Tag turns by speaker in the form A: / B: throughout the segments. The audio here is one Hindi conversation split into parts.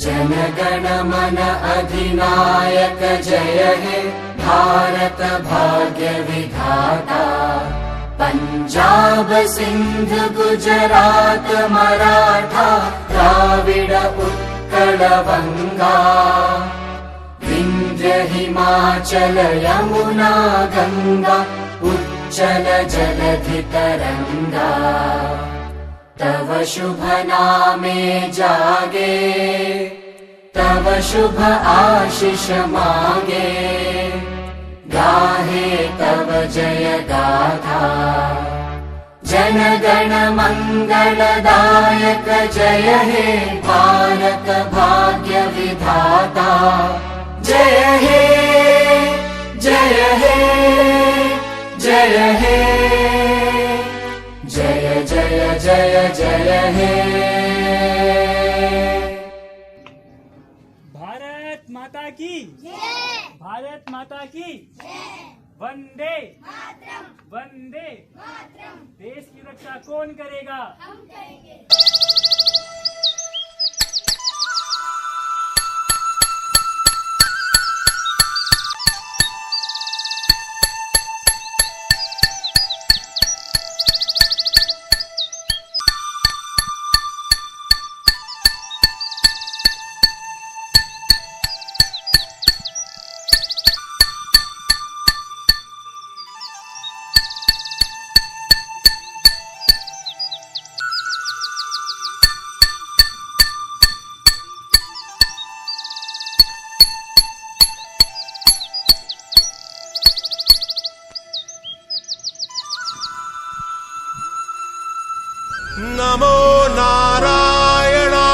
A: जनगण मन अधिनायक जय हे भारत भाग्य विधाता। पंजाब सिंध गुजरात मराठा द्राविड उत्कल बंगा। विंध्य हिमाचल यमुना गंगा उच्चल जलधि तरंगा। तव शुभ नामे जागे तव शुभ आशीष मांगे। गाहे तव जय गाथा जनगण मंगलदायक जय हे भारत भाग्य विधाता। जय हे जय हे जय हे जय जय जय जय हे।
B: भारत माता की भारत माता की वंदे वंदे। देश की रक्षा कौन करेगा? हम करेंगे।
C: नमो नारायणाय।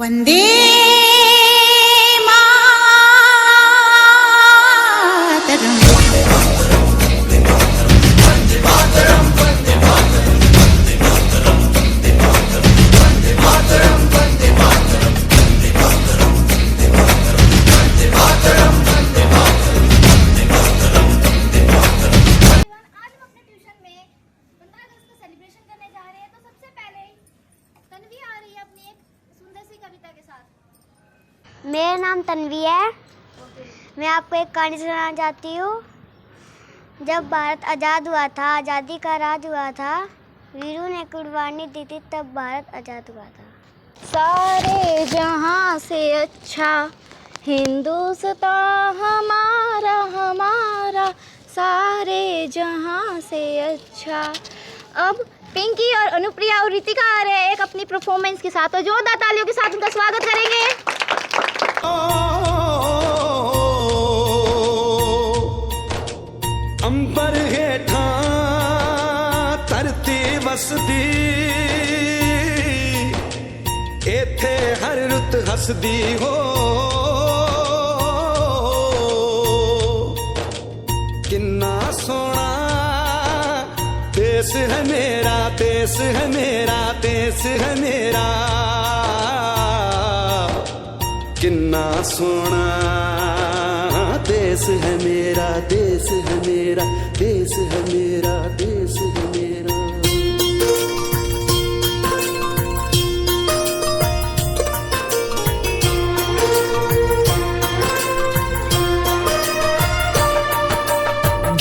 D: वंदे मातरम।
E: मेरा नाम तन्वी है। मैं आपको एक कहानी सुनाना चाहती हूँ। जब भारत आज़ाद हुआ था, आज़ादी का राज हुआ था, वीरों ने कुर्बानी दी थी, तब भारत आज़ाद हुआ था। सारे जहाँ से अच्छा हिंदुस्तान हमारा हमारा, सारे जहाँ से अच्छा। अब पिंकी और अनुप्रिया और रितिका आ रहे हैं एक अपनी परफॉर्मेंस के साथ, तो जोरदार तालियों के साथ उनका स्वागत करेंगे।
C: ਵਸਦੀ ਇੱਥੇ ਹਰ ਰੁੱਤ ਹੱਸਦੀ ਹੋ ਕਿੰਨਾ ਸੋਹਣਾ देश है मेरा देश है मेरा देश है मेरा किन्ना सोना देश है मेरा देश है मेरा देश है मेरा देश है मेरा।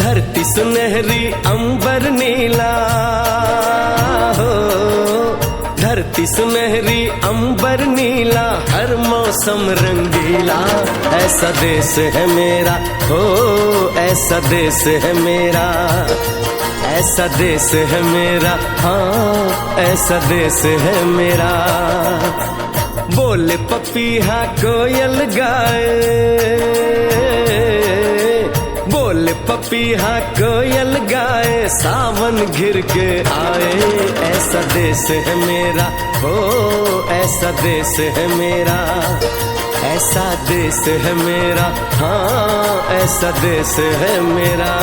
C: धरती सुनहरी अंबर नीला हो धरती सुनहरी अंबर नीला हर मौसम रंगीला ऐसा देश है मेरा हो ऐसा देश है मेरा ऐसा देश है मेरा हाँ ऐसा देश है मेरा। बोले पपीहा कोयल गाए बोले पपीहा कोयल गाए सावन घिर के आए ऐसा देश है मेरा हो ऐसा देश है मेरा ऐसा देश है मेरा हाँ ऐसा देश है मेरा।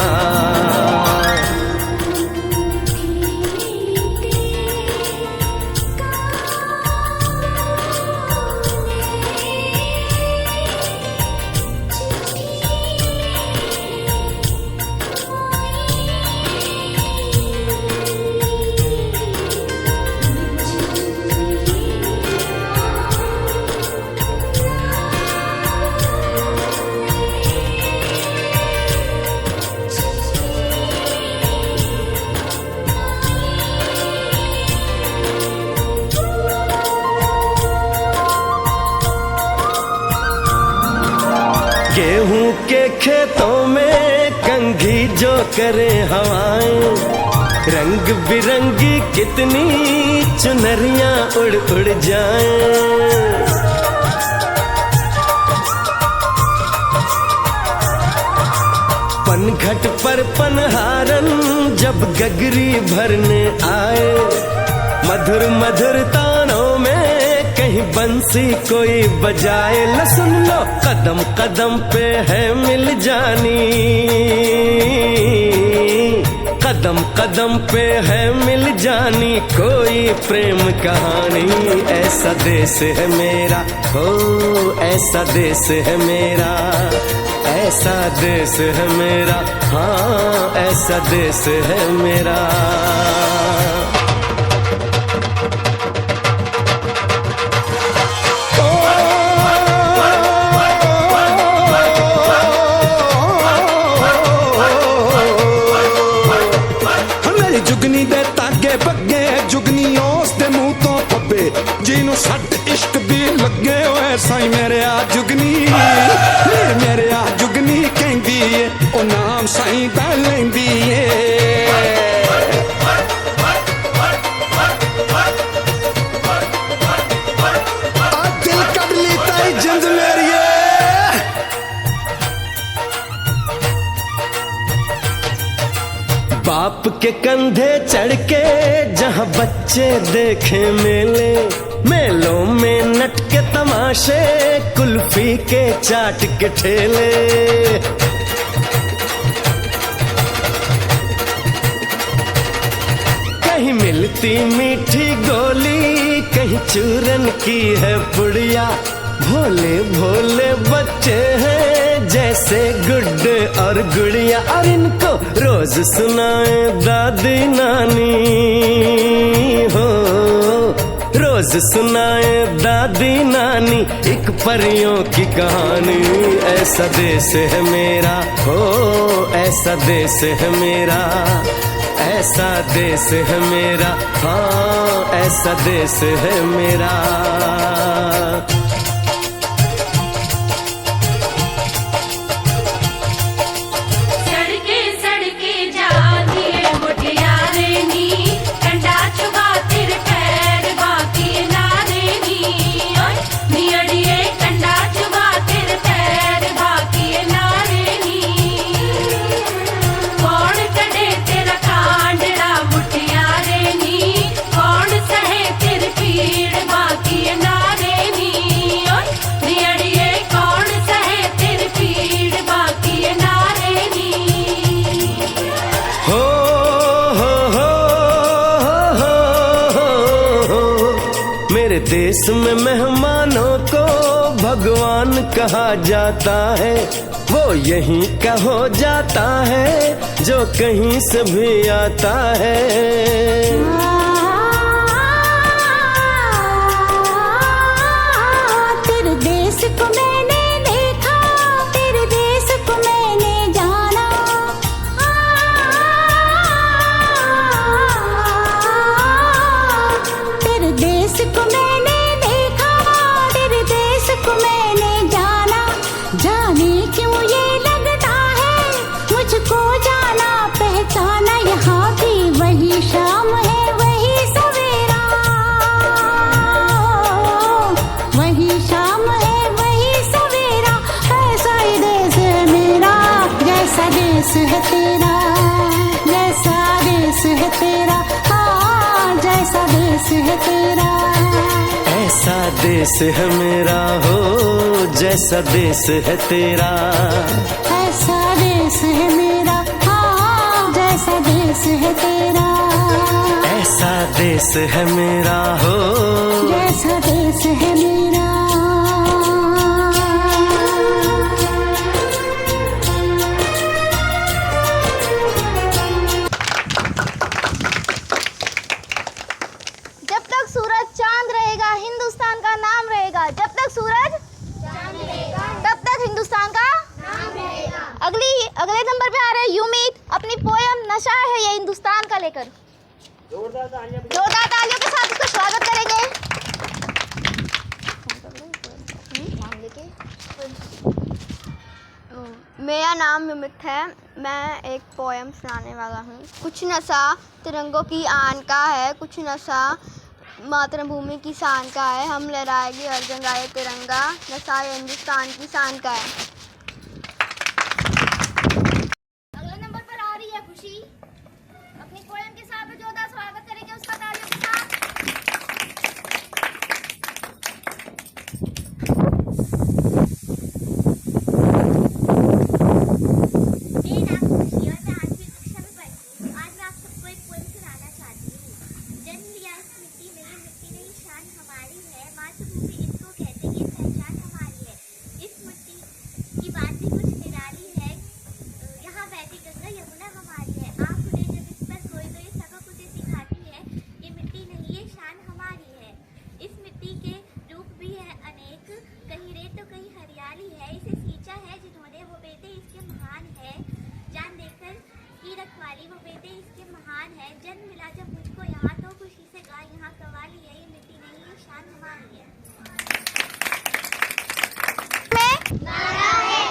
C: गेहूं के खेतों में कंघी जो करे हवाएं रंग बिरंगी कितनी चुनरियां उड़ उड़ जाएं। पनघट पर पनहारन जब गगरी भरने आए मधुर मधुर तानों में कहीं बंसी कोई बजाए ल सुन लो कदम कदम पे है मिल जानी कदम कदम पे है मिल जानी कोई प्रेम कहानी ऐसा देश है मेरा हो ऐसा देश है मेरा ऐसा देश है मेरा हाँ ऐसा देश है मेरा। जुगनी दे तागे बगे जुगनी उस दे मुंह तो पब्बे जिन्हों सट इश्क दी लगे होए साई मेरे आ जुगनी मेरे आ जुगनी कहंदी है ओ नाम साई दा लैंदी है। दिल कट ली ताई जिंद मेरी बाप के कंधे चढ़ के जहाँ बच्चे देखे मेले मेलों में नट के तमाशे कुल्फी के चाट के ठेले कहीं मिलती मीठी गोली कहीं चूरन की है पुड़िया भोले भोले बच्चे हैं जैसे गुड्डे और गुड़िया और इनको रोज सुनाए दादी नानी हो रोज सुनाए दादी नानी एक परियों की कहानी ऐसा देश है मेरा हो ऐसा देश है मेरा ऐसा देश है मेरा हाँ ऐसा देश है मेरा।
A: नी
C: देश में मेहमानों को भगवान कहा जाता है, वो यहीं का हो जाता है जो कहीं से भी आता है।
D: तेरे देश को मैंने देखा, तेरे देश को मैंने जाना, तेरे देश को मैंने देखा, तेरे देश को मैंने जाना। जाने क्यों ये लगता है मुझको जाना पहचाना, यहाँ की वही शाम है वही सवेरा, वही शाम है वही सवेरा। ऐसा ही देश है मेरा, जैसा देश है तेरा, जैसा देश है तेरा, हाँ जैसा देश है तेरा।
C: ऐसा देश है मेरा हो जैसा देश है तेरा,
D: ऐसा देश है मेरा, हाँ जैसा देश है तेरा।
C: ऐसा देश है मेरा हो
D: जैसा देश है मेरा।
E: जब तक सूरज चांद रहेगा हिंदुस्तान का नाम रहेगा, जब तक सूरज चांद रहेगा तब तक हिंदुस्तान का नाम रहेगा। अगले नंबर पे आ रहे हैं यूमित, अपनी पोयम नशा है ये हिंदुस्तान का लेकर। जोरदार तालियों के साथ इसका स्वागत करेंगे। मेरा नाम यूमित है, मैं एक पोयम सुनाने वाला हूँ। कुछ नशा तिरंगों की आन का है, कुछ नशा मातृभूमि की शान का है, हम लहराएंगे हर जगह ये तिरंगा, नशा ये हिंदुस्तान की शान का है। अगले नंबर पर आ रही है खुशी, अपनी पोयम के साथ जोरदार स्वागत करेंगे उसका तालियों के साथ।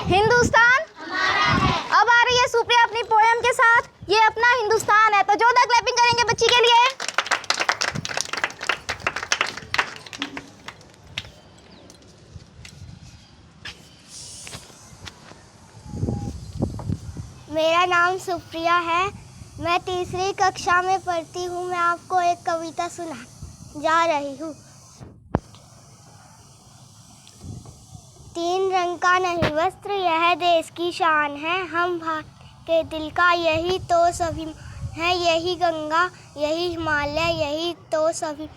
E: हिंदुस्तान हमारा है। अब आ रही है सुप्रिया अपनी पोयम के साथ, ये अपना हिंदुस्तान है, तो जोरदार क्लैपिंग करेंगे बच्ची के लिए। मेरा नाम सुप्रिया है, मैं तीसरी कक्षा में पढ़ती हूँ। मैं आपको एक कविता सुना जा रही हूँ। तीन रंग का नहीं वस्त्र यह देश की शान है, हम भारत के दिल का यही तो सभी है, यही गंगा यही हिमालय यही तो सभी,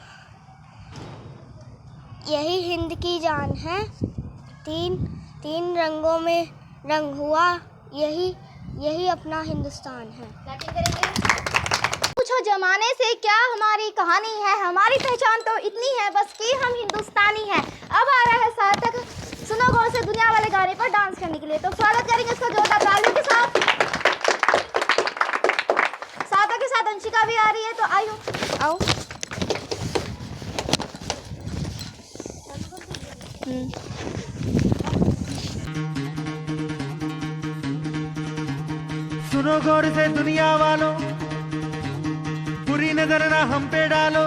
E: यही हिंद की जान है। तीन रंगों में रंग हुआ यही अपना हिंदुस्तान है। पूछो जमाने से क्या हमारी कहानी है, हमारी पहचान तो इतनी है बस कि हम हिंदुस्तानी हैं। अब आ रहा है सार्थक, सुनो गौर से दुनिया वाले गाने पर डांस करने के लिए, तो स्वागत करेंगे इसका जोरदार तालियों के साथ। सार्थक के साथ अंशिका भी आ रही है, तो आइयो आओ।
F: सुनो गौर से दुनिया वालों, बुरी नजर ना हम पे डालो।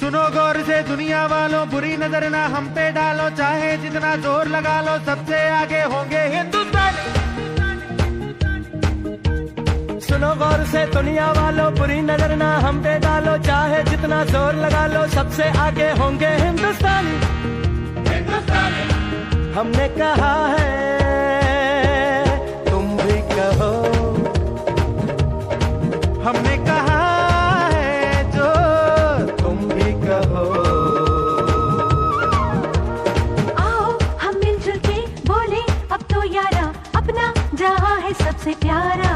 F: सुनो गौर से दुनिया वालों, बुरी नजर ना हम पे डालो, चाहे जितना जोर लगा लो सबसे आगे होंगे हिंदुस्तानी।
C: सुनो गौर से दुनिया वालों, बुरी नजर ना हम पे डालो, चाहे जितना जोर लगा लो सबसे आगे होंगे हिंदुस्तानी। हमने कहा है तुम भी कहो,
F: हमने कहा है जो
C: तुम भी कहो।
D: सबसे प्यारा।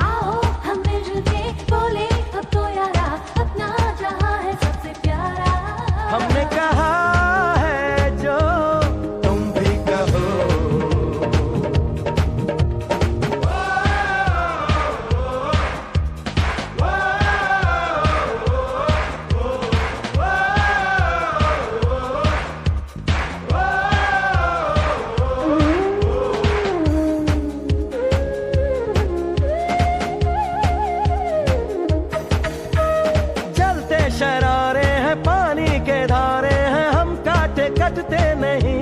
D: आओ हम मिलजुल के बोले अब तो यारा, अपना जहां है सबसे प्यारा।
C: हमने कहा है जो तुम भी कहो। जलते शरारे हैं, पानी के धारे हैं, हम काटे कटते नहीं।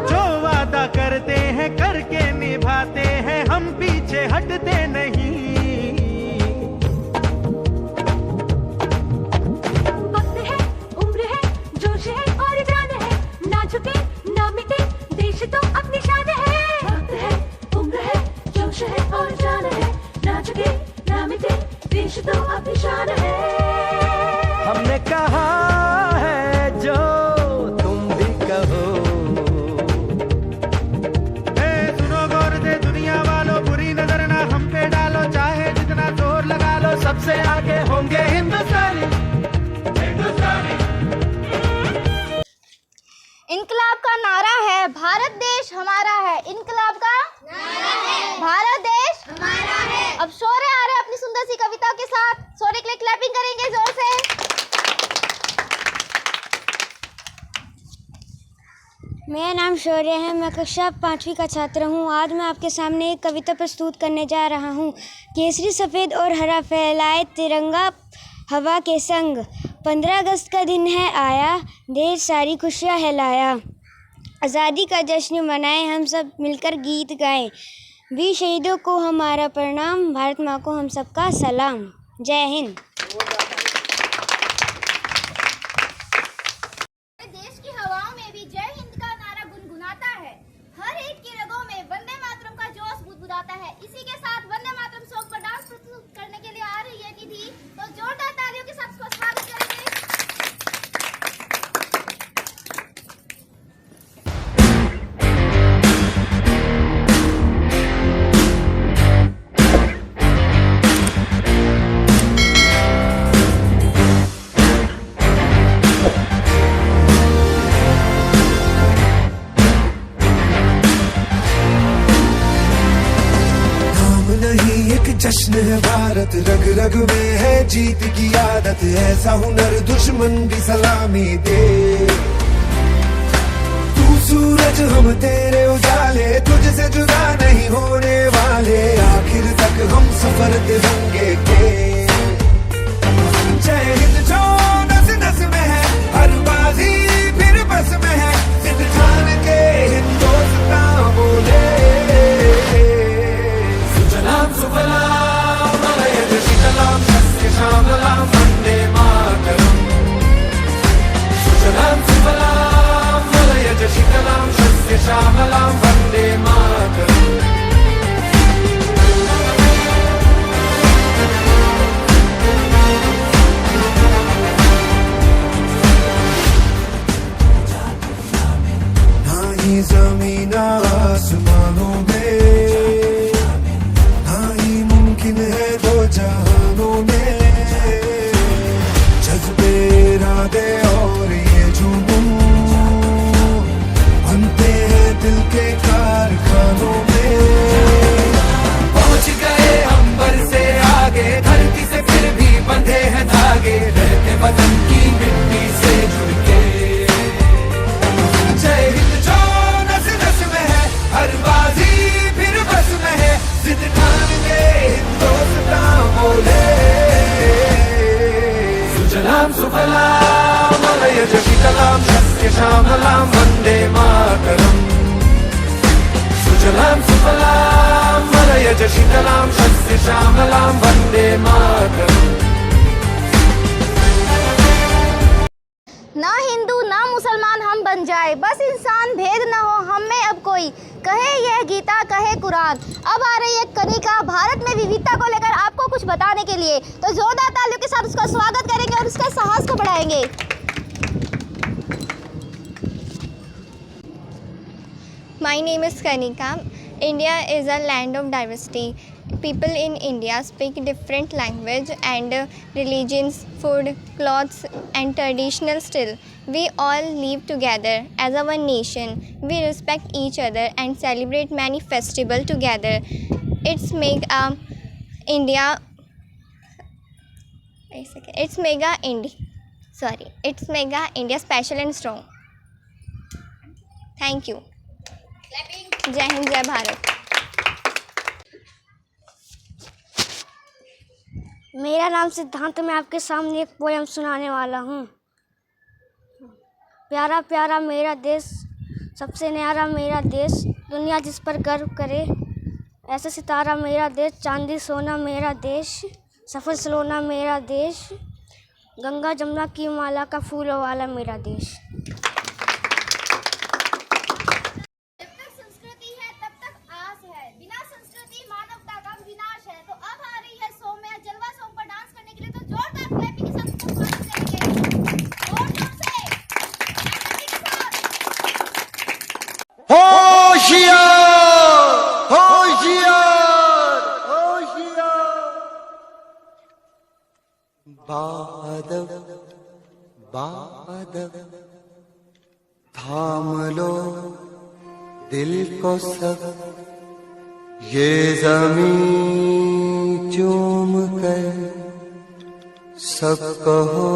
F: जो वादा करते हैं करके निभाते हैं, हम पीछे हटते नहीं।
D: वक्त है, उम्र है, जोश है और जान है, ना झुके ना मिटे देश तो अपनी शान है। वक्त है, उम्र है, जोश है और जान है, ना झुके ना मिटे देश तो अपनी शान है।
C: हमने कहा है जो तुम भी कहो।
F: ए सुनो गौर से दुनिया वालों, बुरी नजर ना हम पे डालो, चाहे जितना जोर लगा लो,
C: सबसे आगे होंगे हिंदुस्तानी।
E: इनकलाब का नारा है भारत देश हमारा है। इनकलाब का नारा है भारत देश हमारा है। अब शौर्य आ रहे हैं अपनी सुंदर सी कविता के साथ। शौर्य के लिए क्लैपिंग करेंगे जोर से। मेरा नाम शौर्य है, मैं कक्षा 5वीं का छात्र हूँ। आज मैं आपके सामने एक कविता प्रस्तुत करने जा रहा हूँ। केसरी सफ़ेद और हरा फैलाए तिरंगा हवा के संग, 15 अगस्त का दिन है आया, देश सारी खुशियाँ है लाया। आज़ादी का जश्न मनाएं, हम सब मिलकर गीत गाएं, वीर शहीदों को हमारा प्रणाम, भारत माँ को हम सबका सलाम। जय हिंद।
G: देश की हवाओं में भी जय हिंद का नारा गुनगुनाता है। हर एक की रगों में वंदे मातरम का जोश बुदबुदाता है। इसी के साथ वंदे मातरम सॉन्ग पर डांस प्रस्तुत करने के लिए आ रही है निधि, तो जोरदार तालियों के साथ उसका स्वागत करेंगे।
H: जश्न है भारत, रग रग में है जीत की आदत, ऐसा हुनर दुश्मन भी सलामी दे। तू सूरज हम तेरे उजाले, तुझसे जुदा नहीं होने वाले, आखिर तक हम सफर तिरंगे के। जय हिंद जो नस नस में है, हर बाजी फिर बस में है, जिद ठान के हिंदुस्तान बोले। सुजलाम सुफलाम मलयज शीतलाम सस्य श्यामलाम वंदे मातरम। सुजलाम सुफलाम मलयज शीतलाम सस्य श्यामलाम वंदे मातरम। ना ही जमीन आसमानों में, ना ही मुमकिन है दो जहानों में, जज्बे इरादे और ये जुनून बनते हैं दिल के कारखानों में। पहुंच गए अंबर से आगे, धरती से फिर भी बंधे हैं धागे, रहते वतन की मिट्टी से जुड़ के। जय हिंद जो नस नस में है, हर बाजी फिर बस में है, जिद ठान के हिंदुस्तान बोले। सुजलाम सुफलाम मलयज शीतलाम सस्य श्यामलाम वंदे मातरम। सुजलाम सुफलाम मलयज शीतलाम सस्य श्यामलाम वंदे मातरम।
E: ना हिंदू ना मुसलमान हम बन जाए, बस इंसान भेद न हो हम में अब कोई, कहे यह गीता कहे कुरान। अब आ रही है कनिका भारत में विविधता को लेकर आपको कुछ बताने के लिए, तो जोरदार तालियों के साथ उसका स्वागत करेंगे और उसके साहस को बढ़ाएंगे।
G: My name is Kanika. India is a land of diversity. People in India speak different language and religions, food, clothes and traditional still. We all live together as a one nation. We respect each other and celebrate many festivals together. It's make India. It's mega India. It's mega India special and strong. Thank you. जय हिंद जय भारत.
E: मेरा नाम सिद्धांत. मैं आपके सामने एक पोयम सुनाने वाला हूँ. प्यारा प्यारा मेरा देश, सबसे न्यारा मेरा देश, दुनिया जिस पर गर्व करे, ऐसा सितारा मेरा देश, चांदी सोना मेरा देश, सफ़र सलोना मेरा देश, गंगा जमुना की माला का फूलों वाला मेरा देश.
C: होशियार होशियार होशियार, बादल बादल थाम लो दिल को सब, ये ज़मीं चूम कर सब कहो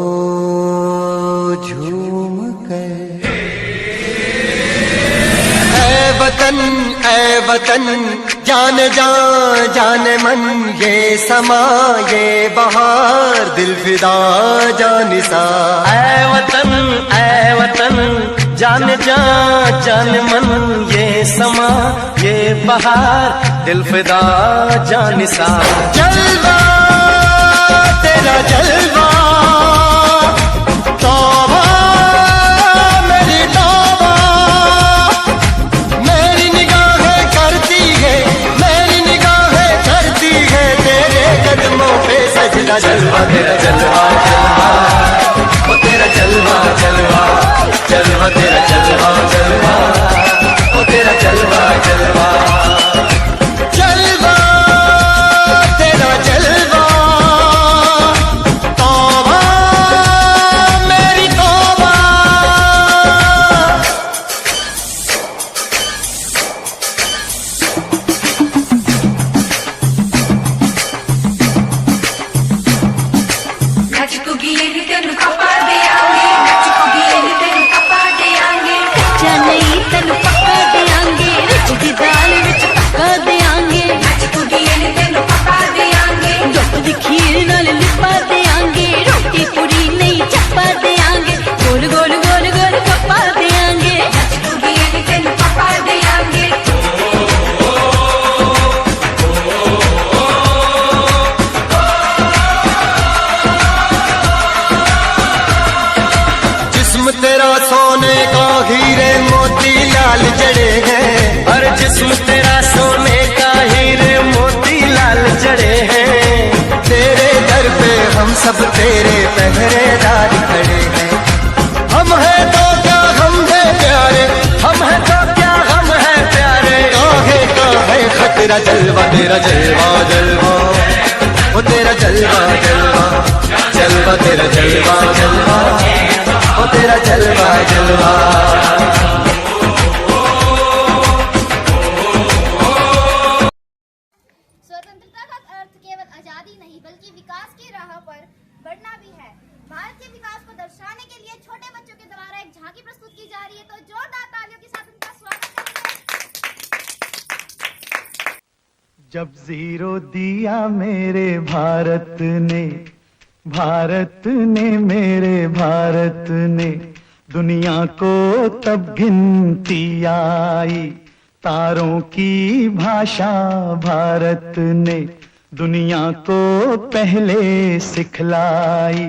C: झूम कर. ऐ वतन जान जान जान मन, ये समा ये बहार दिल फिदा जानिसा. ऐ वतन जान जान जान मन, ये समा ये बहार दिल फिदा जानिसा. जलवा तेरा जलवा, तौबा मेरी तौबा, मेरी निगाहें करती है, मेरी निगाहें करती है तेरे कदमों पे सजदा. जलवा तेरा जलवा जलवा, ओ तेरा जलवा जलवा, जलवा तेरा जलवा जलवा, ओ तेरा जलवा जलवा. जलवा तेरा जलवा, तौबा मेरी तौबा. तेरा सोने का हीरे मोती लाल जड़े हैं, हर जिस्म तेरा सोने का हीरे मोती लाल जड़े हैं. तेरे दर पे हम सब तेरे पहरेदार खड़े हैं. हम हैं तो क्या हम हैं प्यारे, हम हैं तो क्या हम हैं प्यारे. काहे का है खतरा, जलवा तेरा जलवा जलवा, वो तेरा जलवा जलवा, जलवा तेरा जलवा जलवा, ओ तेरा जलवा जलवा.
G: स्वतंत्रता का अर्थ केवल आजादी नहीं बल्कि विकास की राह पर बढ़ना भी है. भारत के विकास को दर्शाने के लिए छोटे बच्चों के द्वारा एक झांकी प्रस्तुत की जा रही है, तो जोरदार तालियों के साथ उनका स्वागत करेंगे.
F: जब जीरो दिया मेरे भारत ने, भारत ने मेरे भारत ने, दुनिया को तब गिनती आई. तारों की भाषा भारत ने दुनिया को पहले सिखलाई.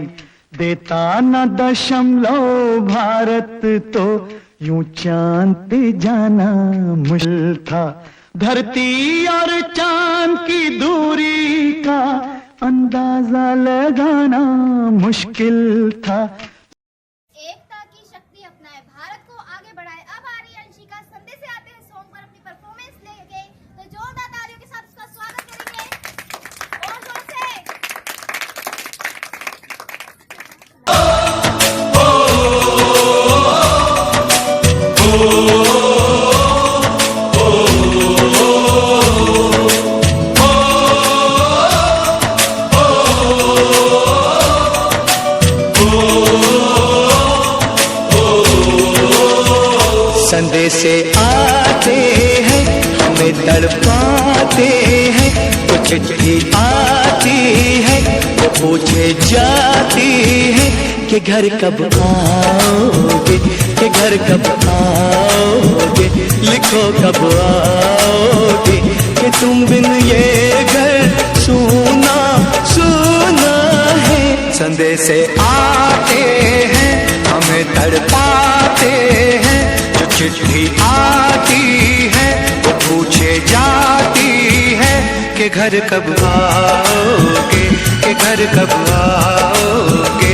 F: देता न दशमलव भारत तो यूं चांद पे जाना मुश्किल था. धरती और चांद की दूरी का अंदाजा लगाना मुश्किल था.
G: एकता की शक्ति अपनाए, भारत को आगे बढ़ाए. अब आ रही है अंशिका, संदेश से आते हैं सॉन्ग पर
C: सदे से आते हैं हमें तड़पाते हैं, तो चिट्ठी आती है वो पूछे जाती है कि घर कब आओगे, कि घर कब आओगे, लिखो कब आओगे, कि तुम बिन ये घर सूना सूना है। संदेश आते हैं हमें तड़पाते हैं, जो चिट्ठी आती है वो पूछे जाती है कि घर कब आओगे, कि घर कब आओगे।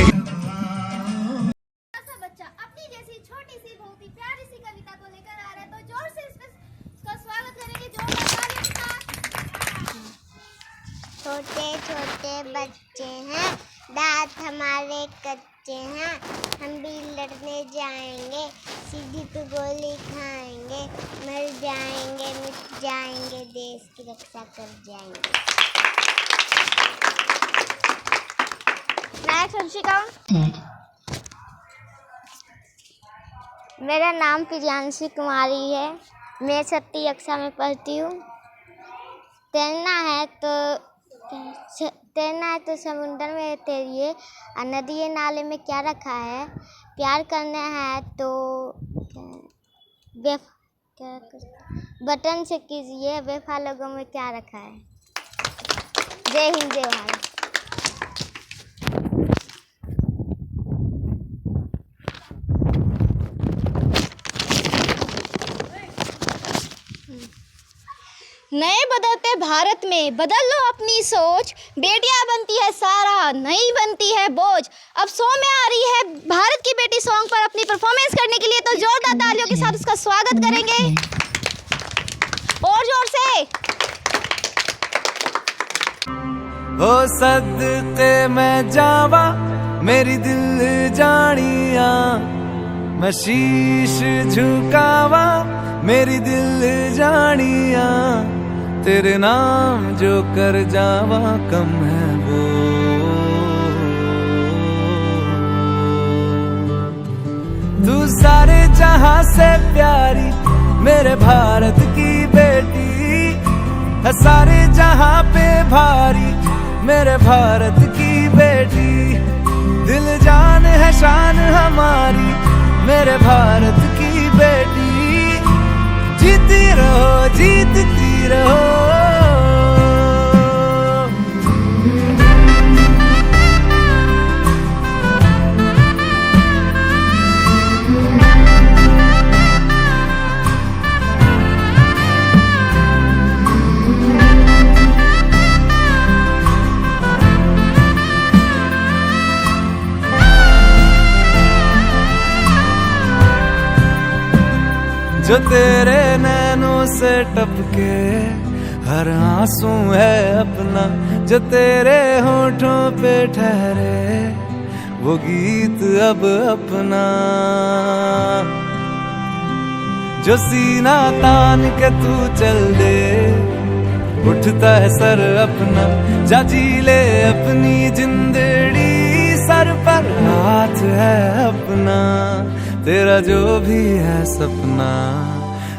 G: ऐसा बच्चा अपनी जैसी छोटी सी बहुत ही प्यारी सी कविता को लेकर आ रहा है, तो जोर से इसका स्वागत करेंगे।
E: छोटे छोटे बच्चे हैं, दांत हमारे कच्चे हैं, हम भी लड़ने जाएंगे, सीधी तो गोली खाएंगे, मर जाएंगे मिट जाएंगे, देश की रक्षा कर जाएंगे। मेरा नाम प्रियांशी कुमारी है, मैं 6वीं कक्षा में पढ़ती हूँ। तैरना है तो समुंदर में तैरिए, और नदी नाले में क्या रखा है, प्यार करना है तो बटन से कीजिए, बेवफा लोगों में क्या रखा है। जय हिंद जय भारत।
G: नए बदलते भारत में बदल लो अपनी सोच, बेटियां बनती है सारा, नहीं बनती है बोझ। अब शो में आ रही है भारत की बेटी सॉन्ग पर अपनी परफॉर्मेंस करने के लिए, तो जोरदार तालियों के साथ उसका स्वागत करेंगे और जोर से।
H: हो सदके मैं जावा मेरी दिल जानिया, मैं शीश झुकावा मेरी दिल जानिया, तेरे नाम जो कर जावा कम है वो। तू सारे जहां से प्यारी मेरे भारत की बेटी है, सारे जहां पे भारी मेरे भारत की बेटी, दिल जान है शान हमारी मेरे भारत की बेटी, जीती रहो जीतती रहो। जो तेरे नैनों से टपके हर आंसू है अपना, जो तेरे होठों पे ठहरे वो गीत अब अपना, जो सीना तान के तू चल दे उठता है सर अपना, जा जी ले अपनी जिंदड़ी, सर पर हाथ है अपना, तेरा जो भी है सपना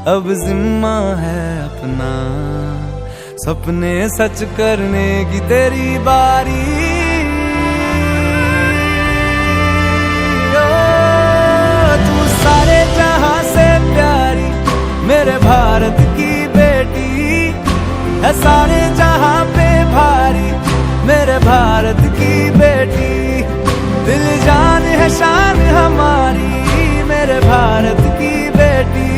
H: अब जिम्मा है अपना, सपने सच करने की तेरी बारी। ओ तू सारे जहां से प्यारी मेरे भारत की बेटी है, सारे जहां पे भारी मेरे भारत की बेटी, दिल जान है शान हमारी मेरे भारत की बेटी,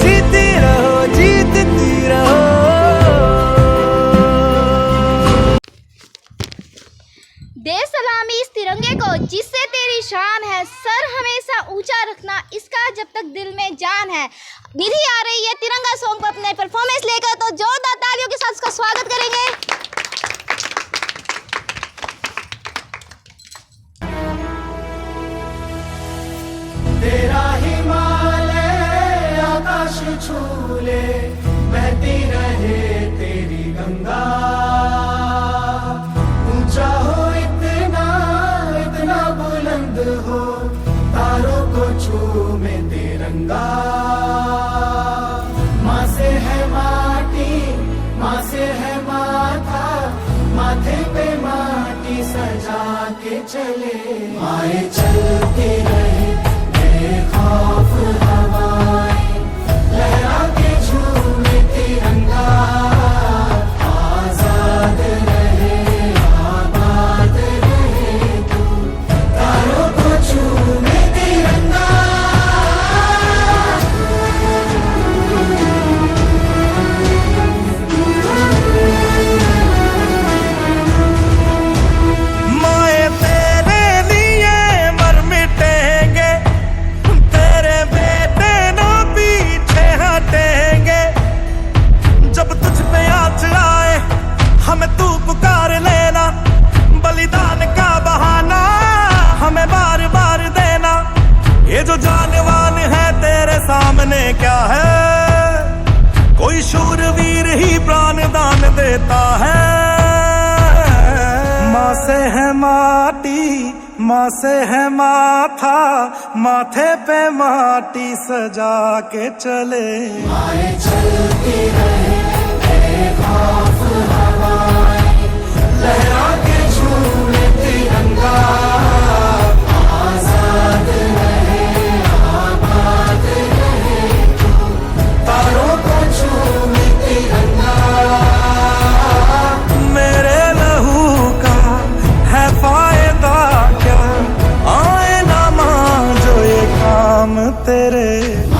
H: जीती रहो जीतती रहो।
G: दे सलामी इस तिरंगे को जिससे तेरी शान है, सर हमेशा ऊंचा रखना इसका जब तक दिल में जान है। निधि आ रही है तिरंगा सॉन्ग पर अपने परफॉर्मेंस लेकर, तो जोरदार तालियों के साथ उसका स्वागत करेंगे।
A: तेरा हिमालय आकाश छूले, बहती रहे तेरी गंगा, ऊंचा हो इतना इतना बुलंद हो, तारों को छूमे तिरंगा। चले आए चलती रहे बेखौफ हवाएं लहरा के झूमे तिरंगा आजाद रहे आबाद रहे तू तारों को झूमे तिरंगा
F: माए तेरे लिए मर मिटेंगे तेरे बेटे ना पीछे हटेंगे जब तुझ पे आज आए हमें तू पुकार लेना बलिदान का बहाना हमें बार बार देना ये जो जानवान है तेरे सामने क्या है कोई शूरवीर ही प्राण दान देता है माँ से है माटी माँ से है माथा माथे पे माटी सजा के चले
A: आए चलती रहे बेखौफ हवाएं लहरा के झूमे तिरंगा आजाद रहे आबाद रहे तू तारों को झूमे तिरंगा
F: मेरे लहू का है फायदा क्या आए ना मां जो ये काम तेरे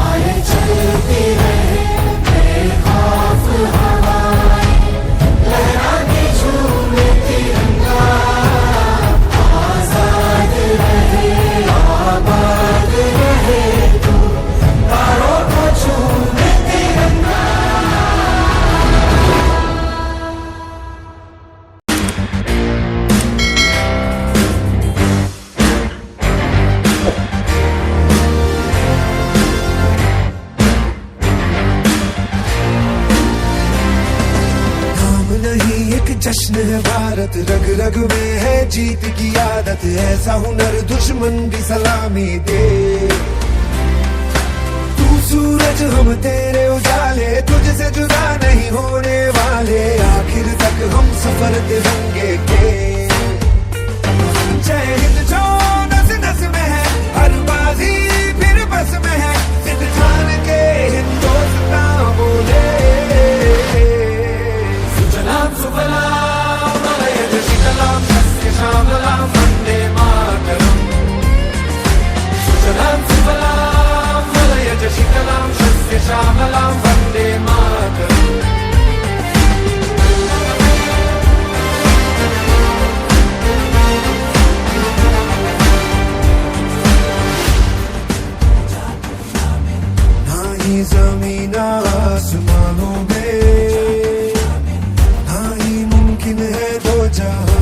A: आए चलती रहे बेखौफ हवाएं लहरा के झूमे तिरंगा आजाद रहे आबाद रहे तू तारों को झूमे तिरंगा
H: नाम नहीं एक जश्न है भारत रग रग में है जीत की आदत ऐसा हुनर दुश्मन भी सलामी दे तू सूरज हम तेरे उजाले तुझसे जुदा नहीं होने वाले आखिर तक हम सफर तिरंगे के जय हिंद जो नस नस में है हर बाजी फिर बस में है जिद ठान के हिंदुस्तान बोले
A: सुजलाम सुफलाम मलयज शीतलाम सस्य श्यामलाम वन्दे मातरम् सुजलाम सुफलाम मलयज शीतलाम सस्य श्यामलाम वन्दे मातरम्
H: ना ही जमीन आसमानों में ना ही मुमकिन है दो जहां